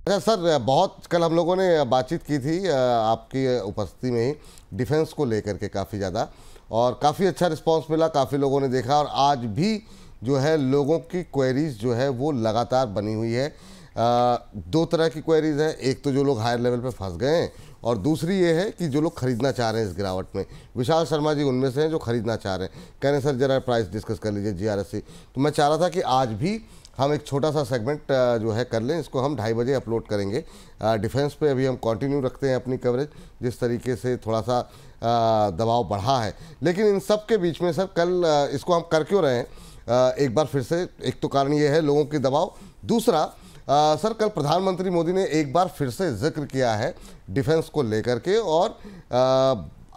अच्छा सर, बहुत कल हम लोगों ने बातचीत की थी आपकी उपस्थिति में ही डिफेंस को लेकर के काफ़ी ज़्यादा, और काफ़ी अच्छा रिस्पांस मिला, काफ़ी लोगों ने देखा, और आज भी जो है लोगों की क्वेरीज जो है वो लगातार बनी हुई है। दो तरह की क्वेरीज हैं, एक तो जो लोग हायर लेवल पे फंस गए हैं, और दूसरी ये है कि जो लोग खरीदना चाह रहे हैं इस गिरावट में। विशाल शर्मा जी उनमें से हैं जो खरीदना चाह रहे हैं, कह रहे हैं सर जरा प्राइस डिस्कस कर लीजिए GRSC। तो मैं चाह रहा था कि आज भी हम एक छोटा सा सेगमेंट जो है कर लें, इसको हम 2:30 बजे अपलोड करेंगे। डिफेंस पे अभी हम कंटिन्यू रखते हैं अपनी कवरेज, जिस तरीके से थोड़ा सा दबाव बढ़ा है, लेकिन इन सब के बीच में सर कल इसको हम कर क्यों रहे हैं, एक बार फिर से एक तो कारण ये है लोगों के दबाव, दूसरा सर कल प्रधानमंत्री मोदी ने एक बार फिर से जिक्र किया है डिफेंस को लेकर के, और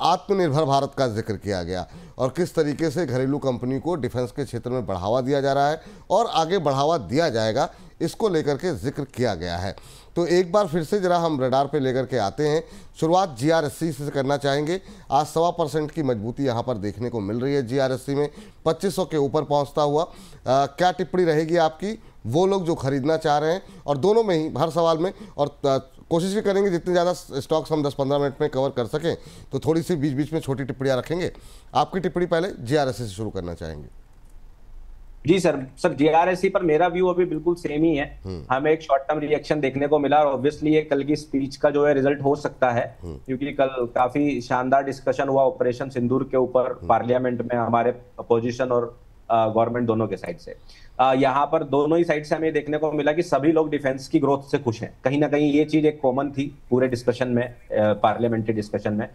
आत्मनिर्भर भारत का जिक्र किया गया, और किस तरीके से घरेलू कंपनी को डिफेंस के क्षेत्र में बढ़ावा दिया जा रहा है और आगे बढ़ावा दिया जाएगा, इसको लेकर के जिक्र किया गया है। तो एक बार फिर से जरा हम रडार पे लेकर के आते हैं। शुरुआत GRSC से करना चाहेंगे। आज 1.25% की मजबूती यहाँ पर देखने को मिल रही है GRSC में, 2500 के ऊपर पहुँचता हुआ। क्या टिप्पणी रहेगी आपकी, वो लोग जो खरीदना चाह रहे हैं, और दोनों में ही हर सवाल में, और कोशिश भी करेंगे जितने ज़्यादा स्टॉक्स हम 10-15 मिनट में कवर कर सकें, तो थोड़ी सी बीच बीच में छोटी टिप्पणियाँ रखेंगे। आपकी टिप्पणी पहले GRSC से शुरू करना चाहेंगे। जी सर GRSC पर मेरा व्यू अभी बिल्कुल सेम ही है। हमें एक शॉर्ट टर्म रिएक्शन देखने को मिला, और ऑब्वियसली ये कल की स्पीच का जो है रिजल्ट हो सकता है, क्योंकि कल काफी शानदार डिस्कशन हुआ ऑपरेशन सिंदूर के ऊपर पार्लियामेंट में, हमारे अपोजिशन और गवर्नमेंट दोनों के साइड से। यहाँ पर दोनों ही साइड से हमें देखने को मिला कि सभी लोग डिफेंस की ग्रोथ से खुश हैं। कहीं ना कहीं ये चीज एक कॉमन थी पूरे डिस्कशन में, पार्लियामेंट्री डिस्कशन में।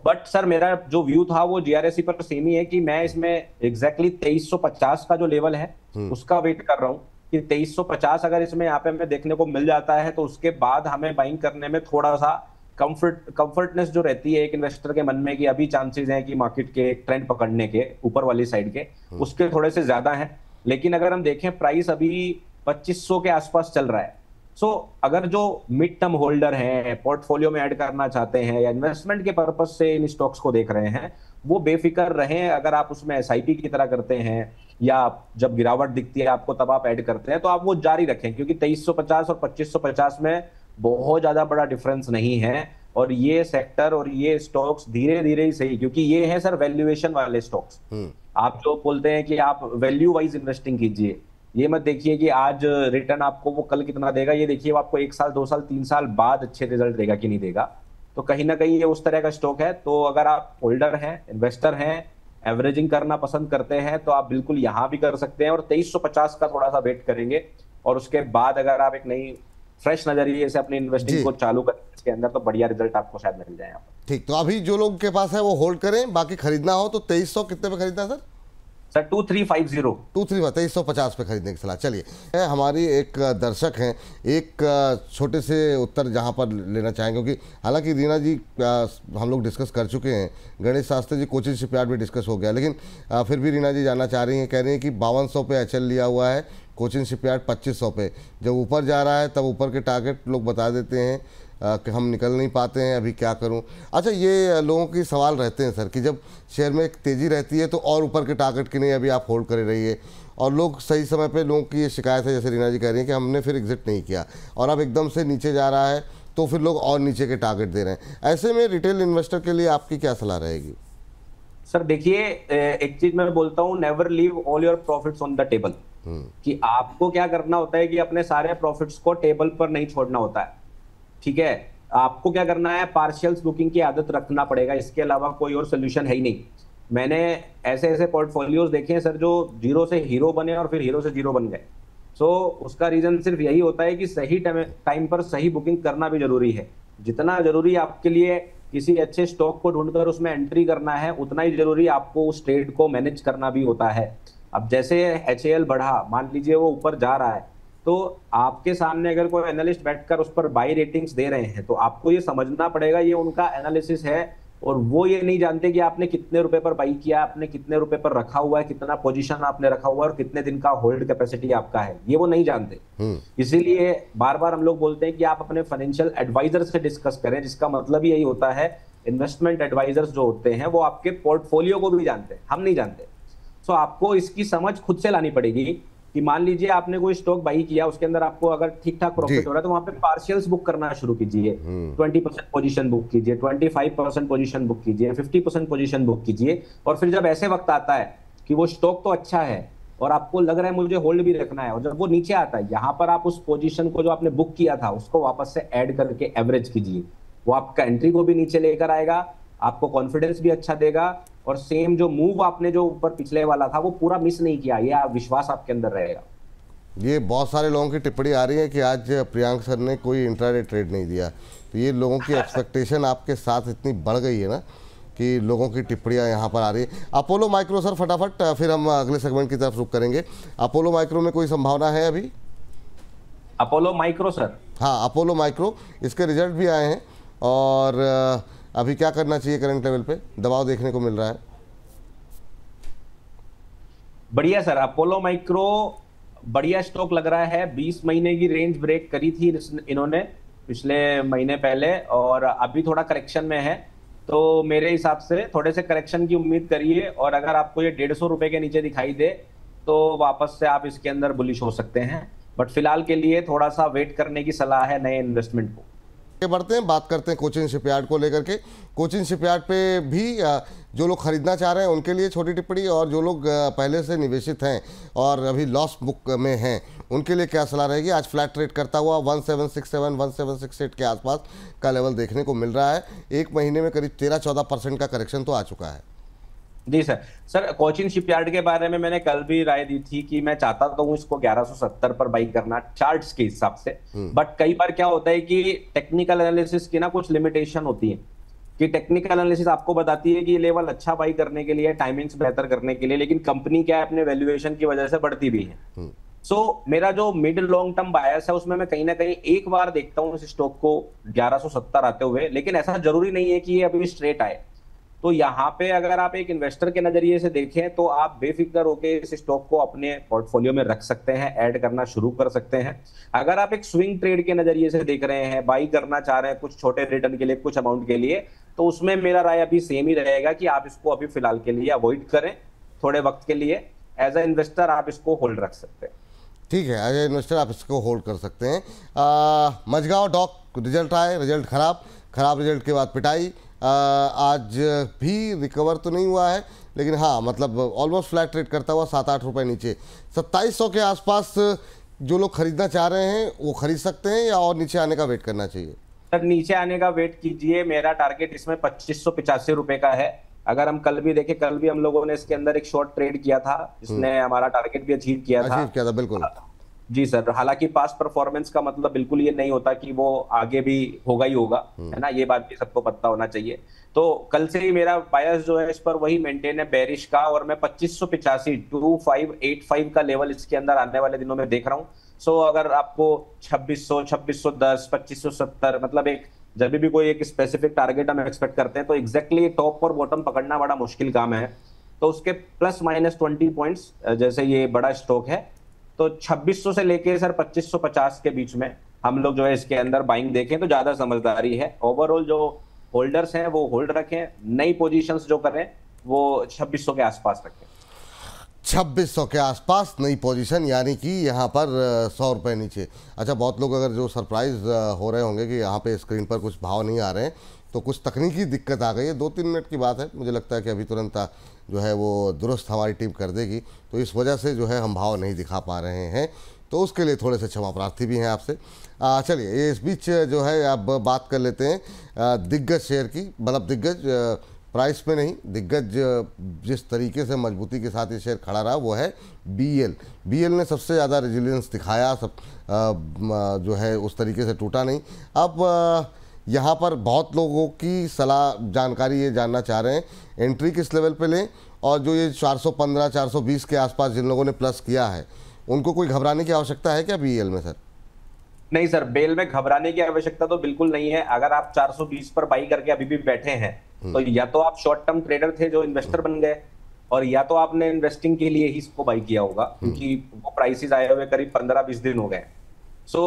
बट सर मेरा जो व्यू था वो GRSC पर सेम ही है कि मैं इसमें एग्जैक्टली 2350 का जो लेवल है उसका वेट कर रहा हूँ कि 2350 अगर इसमें यहाँ पे हमें देखने को मिल जाता है, तो उसके बाद हमें बाइंग करने में थोड़ा सा कंफर्टनेस जो रहती है एक इन्वेस्टर के मन में, कि अभी चांसेस हैं कि मार्केट के ट्रेंड पकड़ने के ऊपर वाली साइड के, उसके थोड़े से ज्यादा हैं। लेकिन अगर हम देखें प्राइस अभी 2500 के आसपास चल रहा है। सो अगर जो मिड टर्म होल्डर हैं, पोर्टफोलियो में ऐड करना चाहते हैं या इन्वेस्टमेंट के पर्पज से इन स्टॉक्स को देख रहे हैं, वो बेफिक्र रहें। अगर आप उसमें SIP की तरह करते हैं, या जब गिरावट दिखती है आपको तब आप ऐड करते हैं, तो आप वो जारी रखें, क्योंकि 2350 और 2550 में बहुत ज्यादा बड़ा डिफरेंस नहीं है। और ये सेक्टर और ये स्टॉक्स धीरे धीरे ही सही, क्योंकि ये है सर वैल्यूएशन वाले स्टॉक्स। आप जो बोलते हैं कि आप वैल्यू वाइज इन्वेस्टिंग कीजिए, ये मत देखिए कि आज रिटर्न आपको वो कल कितना देगा, ये देखिए वो आपको 1 साल 2 साल 3 साल बाद अच्छे रिजल्ट देगा कि नहीं देगा। तो कहीं ना कहीं ये उस तरह का स्टॉक है। तो अगर आप होल्डर हैं, इन्वेस्टर हैं, एवरेजिंग करना पसंद करते हैं, तो आप बिल्कुल यहां भी कर सकते हैं, और 2350 का थोड़ा सा वेट करेंगे, और उसके बाद अगर आप एक नई फ्रेश नजरिए से अपनी इन्वेस्टिंग को चालू करें इसके अंदर, तो बढ़िया रिजल्ट आपको शायद मिल जाए। ठीक, तो अभी जो लोग के पास है वो होल्ड करें, बाकी खरीदना हो तो 2300 कितने पे खरीदना है सर? 2350 पे खरीदने की सलाह। चलिए, हमारी एक दर्शक हैं, एक छोटे से उत्तर जहां पर लेना चाहेंगे, क्योंकि हालांकि रीना जी हम लोग डिस्कस कर चुके हैं, गणेश शास्त्री जी कोचिन शिपयार्ड भी डिस्कस हो गया, लेकिन फिर भी रीना जी जानना चाह रही हैं, कह रही हैं कि 5200 पे HL लिया हुआ है, कोचिन शिपयार्ड 2500 पे, जब ऊपर जा रहा है तब ऊपर के टारगेट लोग बता देते हैं कि हम निकल नहीं पाते हैं, अभी क्या करूं। अच्छा, ये लोगों की सवाल रहते हैं सर कि जब शेयर में एक तेज़ी रहती है तो और ऊपर के टारगेट की नहीं, अभी आप होल्ड करे रहिए, और लोग सही समय पे, लोगों की ये शिकायत है, जैसे रीना जी कह रही हैं कि हमने फिर एग्जिट नहीं किया और अब एकदम से नीचे जा रहा है तो फिर लोग और नीचे के टारगेट दे रहे हैं। ऐसे में रिटेल इन्वेस्टर के लिए आपकी क्या सलाह रहेगी? सर देखिए, एक चीज मैं बोलता हूँ, never leave all your profits on the table. कि आपको क्या करना होता है कि अपने सारे प्रॉफिट्स को टेबल पर नहीं छोड़ना होता है, ठीक है। आपको क्या करना है, पार्शियल्स बुकिंग की आदत रखना पड़ेगा, इसके अलावा कोई और सोल्यूशन है ही नहीं। मैंने ऐसे ऐसे पोर्टफोलियोज देखे हैं सर जो जीरो से हीरो बने और फिर हीरो से जीरो बन गए। सो उसका रीजन सिर्फ यही होता है कि सही टाइम पर सही बुकिंग करना भी जरूरी है। जितना जरूरी आपके लिए किसी अच्छे स्टॉक को ढूंढकर उसमें एंट्री करना है, उतना ही जरूरी आपको उस ट्रेड को मैनेज करना भी होता है। अब जैसे HAL बढ़ा, मान लीजिए वो ऊपर जा रहा है, तो आपके सामने अगर कोई एनालिस्ट बैठकर उस पर बाई रेटिंग्स दे रहे हैं, तो आपको ये समझना पड़ेगा ये उनका एनालिसिस है, और वो ये नहीं जानते कि आपने कितने रुपए पर बाई किया, आपने कितने रुपए पर रखा हुआ है, कितना पोजीशन आपने रखा हुआ है, और कितने दिन का होल्ड कैपेसिटी आपका है, ये वो नहीं जानते। इसीलिए बार बार हम लोग बोलते हैं कि आप अपने फाइनेंशियल एडवाइजर से डिस्कस करें, जिसका मतलब यही होता है, इन्वेस्टमेंट एडवाइजर्स जो होते हैं वो आपके पोर्टफोलियो को भी जानते हैं, हम नहीं जानते। सो आपको इसकी समझ खुद से लानी पड़ेगी कि मान लीजिए आपने कोई स्टॉक बाई किया, उसके अंदर आपको अगर ठीक ठाक जी। प्रॉफिट हो रहा है तो वहां पे पार्शियल्स बुक करना शुरू कीजिए। 20% पोजीशन बुक कीजिए, 25% पोजीशन बुक कीजिए, 50% पोजीशन बुक कीजिए। और फिर जब ऐसे वक्त आता है कि वो स्टॉक तो अच्छा है और आपको लग रहा है मुझे होल्ड भी रखना है, और जब वो नीचे आता है, यहाँ पर आप उस पोजीशन को जो आपने बुक किया था उसको वापस से ऐड करके एवरेज कीजिए। वो आपका एंट्री को भी नीचे लेकर आएगा, आपको कॉन्फिडेंस भी अच्छा देगा, और सेम जो मूव आपने जो ऊपर पिछले वाला था वो पूरा मिस नहीं किया, ये विश्वास आपके अंदर रहेगा। ये बहुत सारे लोगों की टिप्पणी आ रही है कि आज प्रियांक सर ने कोई इंट्राडे ट्रेड नहीं दिया, तो ये लोगों की एक्सपेक्टेशन आपके साथ इतनी बढ़ गई है ना कि लोगों की टिप्पणियां यहाँ पर आ रही है। अपोलो माइक्रो सर फटाफट, फिर हम अगले सेगमेंट की तरफ रुख करेंगे। अपोलो माइक्रो में कोई संभावना है अभी? अपोलो माइक्रो सर, हाँ अपोलो माइक्रो, इसके रिजल्ट भी आए हैं और अभी क्या करना चाहिए? करंट लेवल पे दबाव देखने को मिल रहा है। बढ़िया सर, अपोलो माइक्रो बढ़िया स्टॉक लग रहा है। 20 महीने की रेंज ब्रेक करी थी इन्होंने पिछले महीने पहले, और अभी थोड़ा करेक्शन में है, तो मेरे हिसाब से थोड़े से करेक्शन की उम्मीद करिए। और अगर आपको ये 150 रुपए के नीचे दिखाई दे तो वापस से आप इसके अंदर बुलिश हो सकते हैं, बट फिलहाल के लिए थोड़ा सा वेट करने की सलाह है नए इन्वेस्टमेंट को। आगे बढ़ते हैं, बात करते हैं कोचिन शिपयार्ड को लेकर के। कोचिन शिपयार्ड पे भी जो लोग खरीदना चाह रहे हैं उनके लिए छोटी टिप्पणी, और जो लोग पहले से निवेशित हैं और अभी लॉस बुक में हैं उनके लिए क्या सलाह रहेगी? आज फ्लैट ट्रेड करता हुआ 1767 1768 के आसपास का लेवल देखने को मिल रहा है। एक महीने में करीब 13-14% का करेक्शन तो आ चुका है। जी सर कोचिन शिपयार्ड के बारे में मैंने कल भी राय दी थी कि मैं चाहता तो हूं इसको 1170 पर बाई करना चार्ट्स के हिसाब से, बट कई बार क्या होता है कि टेक्निकल एनालिसिस की ना कुछ लिमिटेशन होती है, कि टेक्निकल एनालिसिस आपको बताती है कि ये लेवल अच्छा बाई करने के लिए, टाइमिंग्स बेहतर करने के लिए, लेकिन कंपनी क्या है अपने वैल्यूएशन की वजह से बढ़ती भी है। सो मेरा जो मिड लॉन्ग टर्म बायस है उसमें मैं कहीं ना कहीं एक बार देखता हूं इस स्टॉक को 1170 आते हुए, लेकिन ऐसा जरूरी नहीं है कि ये अभी स्ट्रेट आए। तो यहाँ पे अगर आप एक इन्वेस्टर के नजरिए से देखें तो आप बेफिक्र होकर इस स्टॉक को अपने पोर्टफोलियो में रख सकते हैं, ऐड करना शुरू कर सकते हैं। अगर आप एक स्विंग ट्रेड के नजरिए से देख रहे हैं, बाई करना चाह रहे हैं कुछ छोटे रिटर्न के लिए, कुछ अमाउंट के लिए, तो उसमें मेरा राय अभी सेम ही रहेगा कि आप इसको अभी फिलहाल के लिए अवॉइड करें। थोड़े वक्त के लिए एज ए इन्वेस्टर आप इसको होल्ड रख सकते हैं। ठीक है, एज ए इन्वेस्टर आप इसको होल्ड कर सकते हैं। मझगांव डॉक रिजल्ट आए, रिजल्ट खराब रिजल्ट के बाद पिटाई। आज भी रिकवर तो नहीं हुआ है, लेकिन हाँ मतलब ऑलमोस्ट फ्लैट ट्रेड करता हुआ 7-8 रुपये नीचे। 2700 के आसपास जो लोग खरीदना चाह रहे हैं वो खरीद सकते हैं या और नीचे आने का वेट करना चाहिए? सर नीचे आने का वेट कीजिए, मेरा टारगेट इसमें 2585 रुपए का है। अगर हम कल भी देखें, कल भी हम लोगों ने इसके अंदर एक शॉर्ट ट्रेड किया था, इसने हमारा टारगेट भी अचीव किया था। बिल्कुल जी सर, हालांकि पास्ट परफॉर्मेंस का मतलब बिल्कुल ये नहीं होता कि वो आगे भी होगा ही होगा, है ना, ये बात भी सबको पता होना चाहिए। तो कल से ही मेरा बायस जो है इस पर वही मेंटेन है, बेरिश का, और मैं 2585 2585 का लेवल इसके अंदर आने वाले दिनों में देख रहा हूँ। सो अगर आपको 2600 2610 2570 मतलब एक जब भी कोई एक स्पेसिफिक टारगेट हम एक्सपेक्ट करते हैं तो एग्जैक्टली टॉप और बॉटम पकड़ना बड़ा मुश्किल काम है। तो उसके ±20 पॉइंट्स, जैसे ये बड़ा स्टॉक है, तो 2600 से लेके सर 2550 के बीच में हम लोग जो है इसके अंदर बाइंग देखें तो ज्यादा समझदारी है। ओवरऑल जो होल्डर्स हैं वो होल्ड रखें, नई पोजीशंस जो करें वो 2600 के आसपास रखें। 2600 के आसपास नई पोजीशन, यानी कि यहाँ पर 100 रुपये नीचे। अच्छा, बहुत लोग अगर जो सरप्राइज हो रहे होंगे कि यहाँ पे स्क्रीन पर कुछ भाव नहीं आ रहे हैं, तो कुछ तकनीकी दिक्कत आ गई है। 2-3 मिनट की बात है, मुझे लगता है कि अभी तुरंत जो है वो दुरुस्त हमारी टीम कर देगी, तो इस वजह से जो है हम भाव नहीं दिखा पा रहे हैं, तो उसके लिए थोड़े से क्षमा प्रार्थी भी हैं आपसे। चलिए, ये इस बीच जो है अब बात कर लेते हैं दिग्गज शेयर की। मतलब दिग्गज प्राइस में नहीं, दिग्गज जिस तरीके से मजबूती के साथ ये शेयर खड़ा रहा वो है बीएल ने सबसे ज़्यादा रेजिलियंस दिखाया, सब जो है उस तरीके से टूटा नहीं। अब यहाँ पर बहुत लोगों की सलाह जानकारी ये जानना चाह रहे हैं एंट्री किस लेवल पे लें, और जो ये 415 420 के आसपास जिन लोगों ने प्लस किया है उनको कोई घबराने की आवश्यकता है क्या बीएल में? सर नहीं सर, बेल में घबराने की आवश्यकता तो बिल्कुल नहीं है। अगर आप 420 पर बाई करके अभी भी बैठे हैं तो या तो आप शॉर्ट टर्म ट्रेडर थे जो इन्वेस्टर बन गए, और या तो आपने इन्वेस्टिंग के लिए ही इसको बाई किया होगा, क्योंकि वो प्राइसेस आए हुए करीब 15-20 दिन हो गए। सो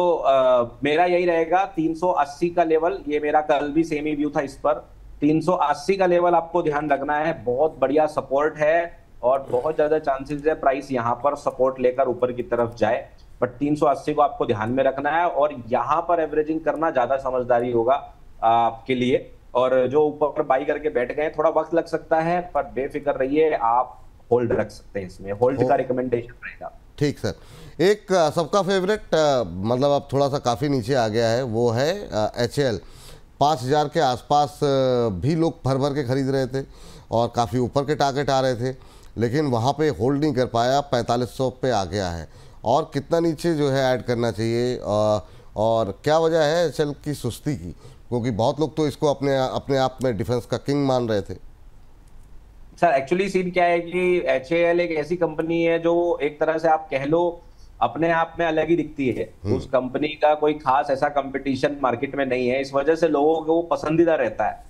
मेरा यही रहेगा 380 का लेवल, ये मेरा कल भी सेम ही व्यू था इस पर। 380 का लेवल आपको ध्यान रखना है, बहुत बढ़िया सपोर्ट है। और बहुत ज्यादा चांसेस है प्राइस यहाँ पर सपोर्ट लेकर ऊपर की तरफ जाए। बट 380 को आपको ध्यान में रखना है और यहाँ पर एवरेजिंग करना ज्यादा समझदारी होगा आपके लिए। और जो ऊपर बाई करके बैठ गए थोड़ा वक्त लग सकता है, पर बेफिक्र रहिए, आप होल्ड रख सकते हैं, इसमें होल्ड का रिकमेंडेशन रहेगा। ठीक सर। एक सबका फेवरेट मतलब अब थोड़ा सा काफ़ी नीचे आ गया है, वो है HAL। 5000 के आसपास भी लोग भर भर के खरीद रहे थे और काफ़ी ऊपर के टारगेट आ रहे थे, लेकिन वहाँ पे होल्ड नहीं कर पाया, 4500 पे आ गया है। और कितना नीचे जो है ऐड करना चाहिए, और क्या वजह है HAL की सुस्ती की, क्योंकि बहुत लोग तो इसको अपने अपने आप में डिफेंस का किंग मान रहे थे। सर एक्चुअली सीन क्या है कि HAL एक ऐसी कंपनी है जो एक तरह से आप कह लो अपने आप में अलग ही दिखती है। उस कंपनी का कोई खास ऐसा कंपटीशन मार्केट में नहीं है, इस वजह से लोगों को वो पसंदीदा रहता है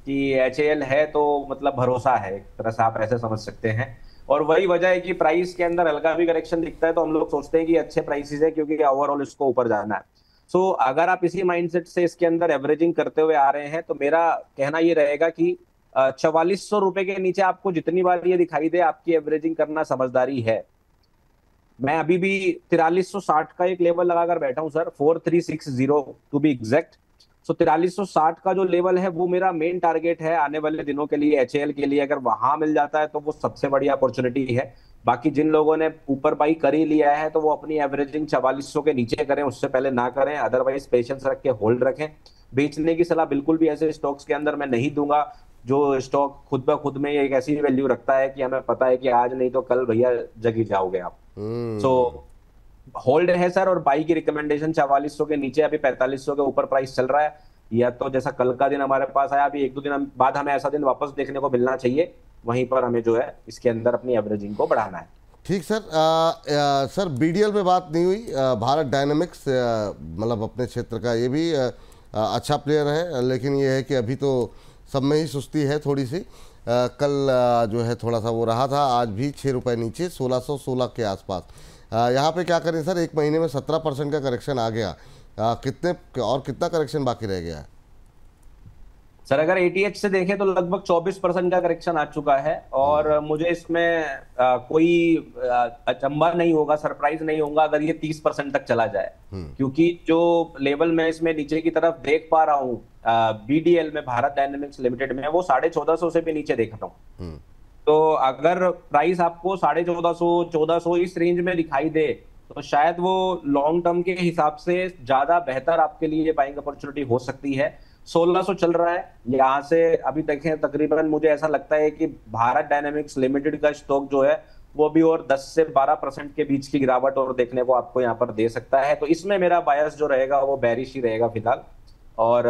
कि HAL है तो मतलब भरोसा है, एक तरह से आप ऐसे समझ सकते हैं। और वही वजह है कि प्राइस के अंदर हल्का भी करेक्शन दिखता है तो हम लोग सोचते हैं कि अच्छे प्राइसेस है, क्योंकि ओवरऑल इसको ऊपर जाना है। सो अगर आप इसी माइंडसेट से इसके अंदर एवरेजिंग करते हुए आ रहे हैं तो मेरा कहना ये रहेगा कि 4400 रुपए के नीचे आपको जितनी बार ये दिखाई दे आपकी एवरेजिंग करना समझदारी है। मैं अभी भी 4360 का एक लेवल लगाकर बैठा हूं सर, 4360 टू बी एग्जैक्ट। सो 4360 का जो लेवल है वो मेरा मेन टारगेट है आने वाले दिनों के लिए, HAL के लिए। अगर वहां मिल जाता है तो वो सबसे बड़ी अपॉर्चुनिटी है। बाकी जिन लोगों ने ऊपर बाई कर ही लिया है तो वो अपनी एवरेजिंग 4400 के नीचे करें, उससे पहले ना करें। अदरवाइज पेशेंस रख के होल्ड रखें। बेचने की सलाह बिल्कुल भी ऐसे स्टॉक्स के अंदर मैं नहीं दूंगा जो स्टॉक खुद ब खुद में एक ऐसी वैल्यू रखता है कि हमें पता है कि आज नहीं तो कल भैया जग ही जाओगे आप। सो होल्ड है सर, और बाई की रिकमेंडेशन 4400 के नीचे, अभी 4500 के ऊपर प्राइस चल रहा है। या तो जैसा कल का दिन हमारे पास आया, अभी एक दो दिन बाद हमें ऐसा दिन वापस देखने को मिलना चाहिए, वहीं पर हमें जो है इसके अंदर अपनी एवरेजिंग को बढ़ाना है। ठीक सर। सर BDL पे बात नहीं हुई। भारत डायनेमिक्स मतलब अपने क्षेत्र का ये भी अच्छा प्लेयर है, लेकिन ये है कि अभी तो सब में ही सुस्ती है थोड़ी सी। कल जो है थोड़ा सा वो रहा था, आज भी 6 रुपये नीचे 1616 के आसपास। यहाँ पे क्या करें सर, एक महीने में 17% का करेक्शन आ गया। कितने और कितना करेक्शन बाकी रह गया है? सर अगर ATH से देखें तो लगभग 24% का करेक्शन आ चुका है, और मुझे इसमें कोई अचंभा नहीं होगा, सरप्राइज नहीं होगा अगर ये 30% तक चला जाए। क्योंकि जो लेवल मैं इसमें नीचे की तरफ देख पा रहा हूँ BDL में, भारत डायनेमिक्स लिमिटेड में, वो 1450 से भी नीचे देख रहा हूँ। तो अगर प्राइस आपको 1450 1400 इस रेंज में दिखाई दे तो शायद वो लॉन्ग टर्म के हिसाब से ज्यादा बेहतर आपके लिए बाइंग अपॉर्चुनिटी हो सकती है। 1600 चल रहा है यहाँ से, अभी देखें तकरीबन मुझे ऐसा लगता है कि भारत डायनेमिक्स लिमिटेड का स्टॉक जो है वो भी और 10 से 12% के बीच की गिरावट और देखने को आपको यहाँ पर दे सकता है। तो इसमें मेरा बायस जो रहेगा वो बेरिश ही रहेगा फिलहाल, और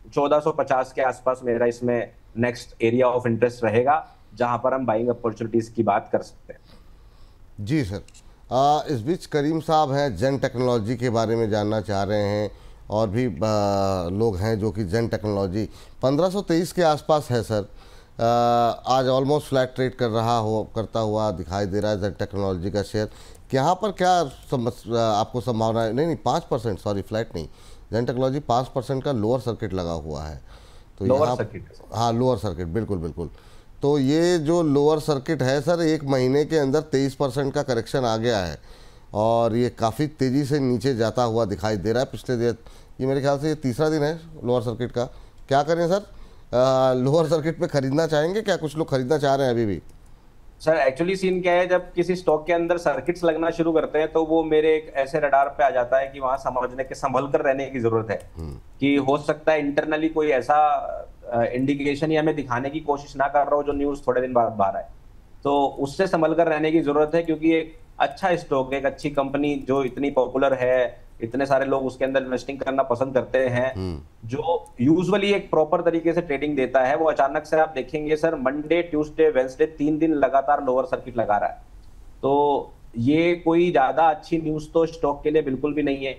1450 के आसपास मेरा इसमें नेक्स्ट एरिया ऑफ इंटरेस्ट रहेगा जहां पर हम बाइंग अपॉर्चुनिटीज की बात कर सकते हैं। जी सर। इस बीच करीम साहब हैं, जेन टेक्नोलॉजी के बारे में जानना चाह रहे हैं, और भी लोग हैं जो कि जेन टेक्नोलॉजी 1523 के आसपास है सर। आज ऑलमोस्ट फ्लैट ट्रेड करता हुआ दिखाई दे रहा है जेन टेक्नोलॉजी का शेयर। यहाँ पर क्या आपको संभावना है? नहीं 5%, सॉरी फ्लैट नहीं, जेन टेक्नोलॉजी 5% का लोअर सर्किट लगा हुआ है। तो लोअर सर्किट, हाँ लोअर सर्किट, बिल्कुल बिल्कुल। तो ये जो लोअर सर्किट है सर, एक महीने के अंदर 23% का करेक्शन आ गया है, और ये काफ़ी तेज़ी से नीचे जाता हुआ दिखाई दे रहा है पिछले दिन। ये मेरे ख्याल से ये तीसरा दिन है लोअर सर्किट का। क्या करें सर, लोअर सर्किट पे खरीदना चाहेंगे क्या? कुछ लोग खरीदना चाह रहे हैं अभी भी। सर एक्चुअली सीन क्या है, जब किसी स्टॉक के अंदर सर्किट्स लगना शुरू करते हैं तो वो मेरे एक ऐसे रडार पे आ जाता है कि वहां समझने के, संभल कर रहने की जरूरत है कि हो सकता है इंटरनली कोई ऐसा इंडिकेशन या हमें दिखाने की कोशिश ना कर रहा हो जो न्यूज थोड़े दिन बाद बाहर आए। तो उससे संभल कर रहने की जरूरत है, क्योंकि एक अच्छा स्टॉक, एक अच्छी कंपनी जो इतनी पॉपुलर है, इतने सारे लोग उसके अंदर इन्वेस्टिंग करना पसंद करते हैं, जो यूजुअली एक प्रॉपर तरीके से ट्रेडिंग देता है, वो अचानक से आप देखेंगे सर मंडे ट्यूसडे वेंसडे 3 दिन लगातार लोअर सर्किट लगा रहा है। तो ये कोई ज्यादा अच्छी न्यूज तो स्टॉक के लिए बिल्कुल भी नहीं है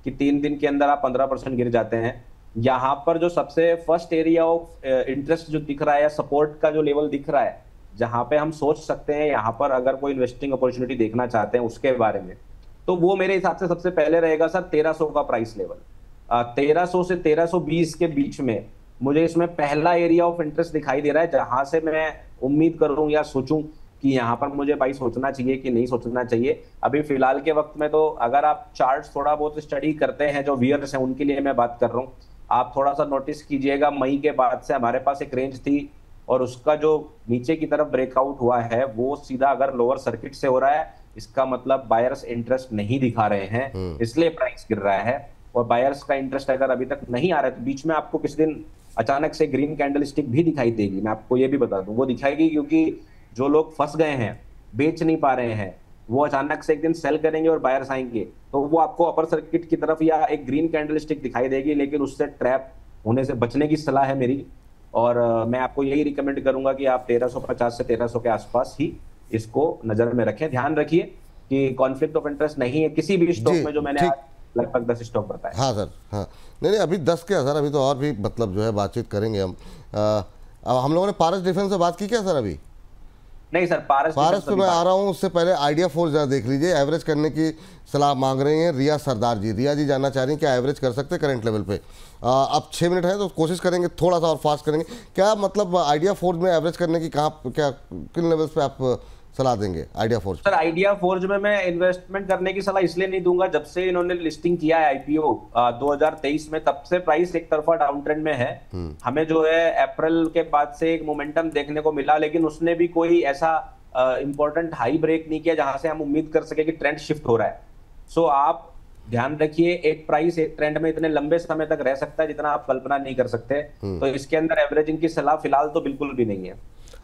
कि 3 दिन के अंदर आप 15% गिर जाते हैं। यहाँ पर जो सबसे फर्स्ट एरिया ऑफ इंटरेस्ट जो दिख रहा है, सपोर्ट का जो लेवल दिख रहा है, जहां पे हम सोच सकते हैं यहाँ पर अगर कोई इन्वेस्टिंग अपॉर्चुनिटी देखना चाहते हैं उसके बारे में, तो वो मेरे हिसाब से सबसे पहले रहेगा सर 1300 का प्राइस लेवल। 1300 से 1320 के बीच में मुझे इसमें पहला एरिया ऑफ इंटरेस्ट दिखाई दे रहा है, जहां से मैं उम्मीद करूं या सोचूं कि यहाँ पर मुझे भाई सोचना चाहिए कि नहीं सोचना चाहिए। अभी फिलहाल के वक्त में तो अगर आप चार्ट्स थोड़ा बहुत स्टडी करते हैं, जो व्यूअर्स हैं उनके लिए मैं बात कर रहा हूँ, आप थोड़ा सा नोटिस कीजिएगा, मई के बाद से हमारे पास एक रेंज थी और उसका जो नीचे की तरफ ब्रेकआउट हुआ है वो सीधा अगर लोअर सर्किट से हो रहा है, इसका मतलब बायर्स इंटरेस्ट नहीं दिखा रहे हैं, इसलिए प्राइस गिर रहा है। और बायर्स का इंटरेस्ट अगर अभी तक नहीं आ रहा है तो बीच में आपको किसी दिन अचानक से ग्रीन कैंडल स्टिक भी दिखाई देगी, मैं आपको ये भी बता दूं, वो दिखाएगी क्योंकि जो लोग फंस गए हैं, बेच नहीं पा रहे हैं, वो अचानक से एक दिन सेल करेंगे और बायर्स आएंगे, तो वो आपको अपर सर्किट की तरफ या एक ग्रीन कैंडल स्टिक दिखाई देगी, लेकिन उससे ट्रैप होने से बचने की सलाह है मेरी। और मैं आपको यही रिकमेंड करूंगा कि आप 1350 से 1300 के आसपास ही इसको नजर में रखें। ध्यान रखिए कि कॉन्फ्लिक्ट ऑफ इंटरेस्ट नहीं है किसी भी स्टॉक में, जो मैंने लगभग 10 स्टॉक बताए। हाँ सर, हाँ नहीं अभी 10 क्या सर, अभी तो और भी मतलब जो है बातचीत करेंगे हम। अब हम लोगों ने पारस डिफेंस से बात की क्या सर अभी? नहीं सर, पारस पे मैं आ रहा हूँ, उससे पहले आइडिया फोर्स जरा देख लीजिए, एवरेज करने की सलाह मांग रही हैं रिया सरदार जी। रिया जी जानना चाह रही हैं क्या एवरेज कर सकते हैं करंट लेवल पे? अब 6 मिनट है तो कोशिश करेंगे थोड़ा सा और फास्ट करेंगे। क्या मतलब आइडिया फोर्स में एवरेज करने की किन लेवल्स पे आप सलाह देंगे idea force? Sir idea forge में मैं इन्वेस्टमेंट करने की सलाह इसलिए नहीं दूंगा, जब से इन्होंने लिस्टिंग किया है आईपीओ 2023 में, तब से प्राइस एक तरफा डाउन ट्रेंड में है। हमें जो है अप्रैल के बाद से एक मोमेंटम देखने को मिला, लेकिन उसने भी कोई ऐसा इंपॉर्टेंट हाई ब्रेक नहीं किया जहां से हम उम्मीद कर सके कि ट्रेंड शिफ्ट हो रहा है। सो आप ध्यान रखिए, एक प्राइस एक ट्रेंड में इतने लंबे समय तक रह सकता है जितना आप कल्पना नहीं कर सकते, तो इसके अंदर एवरेजिंग की सलाह फिलहाल तो बिल्कुल भी नहीं है।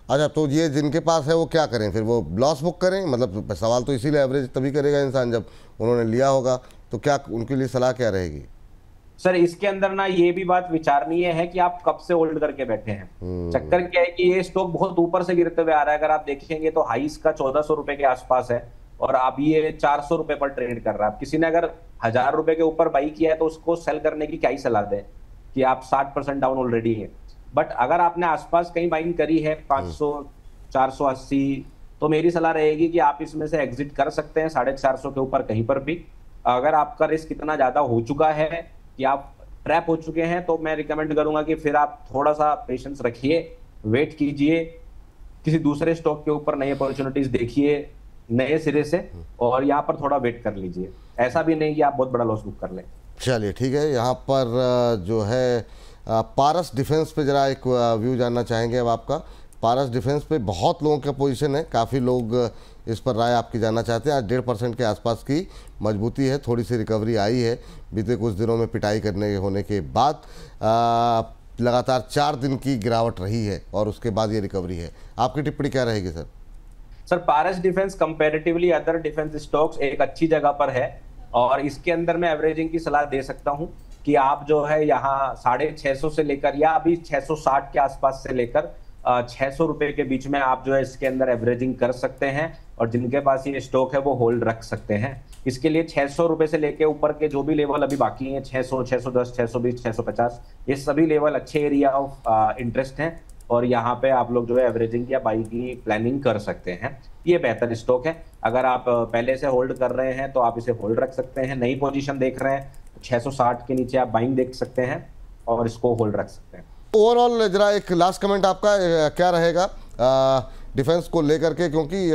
अच्छा, तो ये जिनके पास है वो क्या करें फिर? वो लॉस बुक करें? मतलब सवाल तो इसीलिए एवरेज तभी करेगा इंसान जब उन्होंने लिया होगा, तो क्या उनके लिए सलाह क्या रहेगी? सर इसके अंदर ना ये भी बात विचारणीय है कि आप कब से होल्ड करके बैठे हैं। चक्कर क्या है कि ये स्टॉक बहुत ऊपर से गिरते हुए आ रहा है, अगर आप देखेंगे तो हाई इसका 1400 रुपए के आसपास है और अब ये 400 रुपए पर ट्रेड कर रहा है। किसी ने अगर 1000 रुपए के ऊपर बाई किया है तो उसको सेल करने की क्या ही सलाह दें कि आप 60% डाउन ऑलरेडी है। बट अगर आपने आसपास कहीं बाइंग करी है 500 480, तो मेरी सलाह रहेगी कि आप इसमें से एग्जिट कर सकते हैं 450 के ऊपर कहीं पर भी। अगर आपका रिस्क इतना ज्यादा हो चुका है कि आप ट्रैप हो चुके हैं, तो मैं रिकमेंड करूंगा कि फिर आप थोड़ा सा पेशेंस रखिए, वेट कीजिए, किसी दूसरे स्टॉक के ऊपर नई अपॉर्चुनिटीज देखिए नए सिरे से, और यहाँ पर थोड़ा वेट कर लीजिए। ऐसा भी नहीं कि आप बहुत बड़ा लॉस बुक कर लें। चलिए ठीक है, यहाँ पर जो है पारस डिफेंस पे जरा एक व्यू जानना चाहेंगे अब आपका। पारस डिफेंस पे बहुत लोगों का पोजीशन है, काफ़ी लोग इस पर राय आपकी जानना चाहते हैं। आज 1.5% के आसपास की मजबूती है, थोड़ी सी रिकवरी आई है बीते कुछ दिनों में पिटाई करने होने के बाद। लगातार 4 दिन की गिरावट रही है और उसके बाद ये रिकवरी है। आपकी टिप्पणी क्या रहेगी sir? Sir Paras defence comparatively other defence stocks एक अच्छी जगह पर है और इसके अंदर मैं एवरेजिंग की सलाह दे सकता हूं कि आप जो है यहाँ 650 से लेकर या अभी 660 के आसपास से लेकर 600 रुपए के बीच में आप जो है इसके अंदर एवरेजिंग कर सकते हैं, और जिनके पास ये स्टॉक है वो होल्ड रख सकते हैं। इसके लिए 600 रुपए से लेके ऊपर के जो भी लेवल अभी बाकी हैं 600, 610, 620, 650, ये सभी लेवल अच्छे एरिया ऑफ इंटरेस्ट हैं और यहाँ पे आप लोग जो है एवरेजिंग या बाई की प्लानिंग कर सकते हैं। ये बेहतर स्टॉक है। अगर आप पहले से होल्ड कर रहे हैं तो आप इसे होल्ड रख सकते हैं, नई पोजीशन देख रहे हैं 660 के नीचे आप बाइंग देख सकते हैं और इसको होल्ड रख सकते हैं। ओवरऑल जरा एक लास्ट कमेंट आपका क्या रहेगा डिफेंस को लेकर के, क्योंकि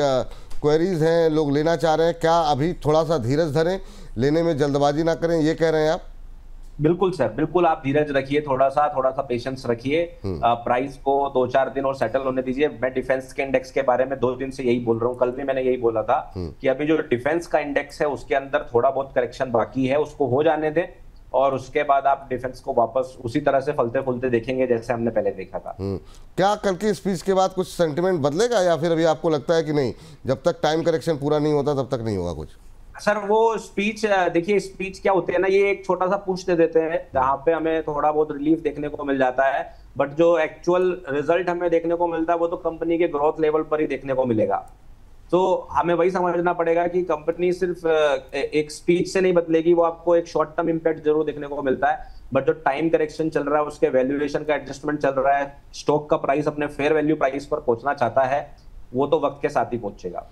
क्वेरीज हैं, लोग लेना चाह रहे हैं, क्या अभी थोड़ा सा धीरज धरें, लेने में जल्दबाजी ना करें, ये कह रहे हैं आप? बिल्कुल सर, बिल्कुल आप धीरज रखिए, थोड़ा सा पेशेंस रखिए, प्राइस को 2-4 दिन और सेटल होने दीजिए। मैं डिफेंस के इंडेक्स के बारे में 2 दिन से यही बोल रहा हूँ, कल भी मैंने यही बोला था कि अभी जो डिफेंस का इंडेक्स है उसके अंदर थोड़ा बहुत करेक्शन बाकी है, उसको हो जाने दें और उसके बाद आप डिफेंस को वापस उसी तरह से फलते फूलते देखेंगे जैसे हमने पहले देखा था। क्या कल की स्पीच के बाद कुछ सेंटिमेंट बदलेगा या फिर अभी आपको लगता है कि नहीं, जब तक टाइम करेक्शन पूरा नहीं होता तब तक नहीं होगा कुछ? सर वो स्पीच देखिए, स्पीच क्या होते हैं ना, ये एक छोटा सा पुश दे देते हैं जहां पे हमें थोड़ा बहुत रिलीफ देखने को मिल जाता है, बट जो एक्चुअल रिजल्ट हमें देखने को मिलता है वो तो कंपनी के ग्रोथ लेवल पर ही देखने को मिलेगा। तो हमें वही समझना पड़ेगा कि कंपनी सिर्फ एक स्पीच से नहीं बदलेगी, वो आपको एक शॉर्ट टर्म इम्पैक्ट जरूर देखने को मिलता है, बट जो टाइम करेक्शन चल रहा है, उसके वैल्यूएशन का एडजस्टमेंट चल रहा है, स्टॉक का प्राइस अपने फेयर वैल्यू प्राइस पर पहुंचना चाहता है, वो तो वक्त के साथ ही पहुंचेगा।